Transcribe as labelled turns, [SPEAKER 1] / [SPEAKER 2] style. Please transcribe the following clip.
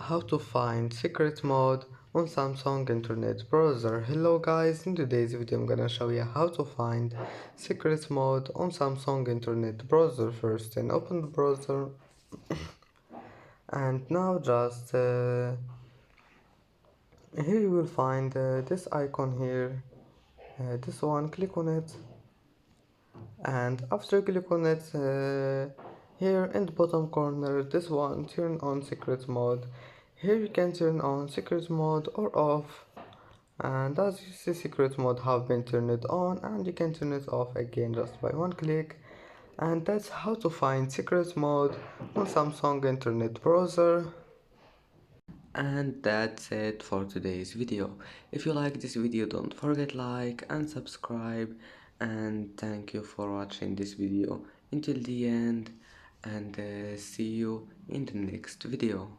[SPEAKER 1] How to find secret mode on Samsung Internet Browser. Hello guys, in today's video I'm gonna show you how to find secret mode on Samsung Internet Browser. First, and open the browser, and now just here you will find this icon here, this one. Click on it, and after click on it, here in the bottom corner, this one, turn on secret mode. Here you can turn on secret mode or off, and as you see, secret mode have been turned on, and you can turn it off again just by one click. And that's how to find secret mode on Samsung Internet Browser. And that's it for today's video. If you like this video, don't forget like and subscribe, and thank you for watching this video until the end, and see you in the next video.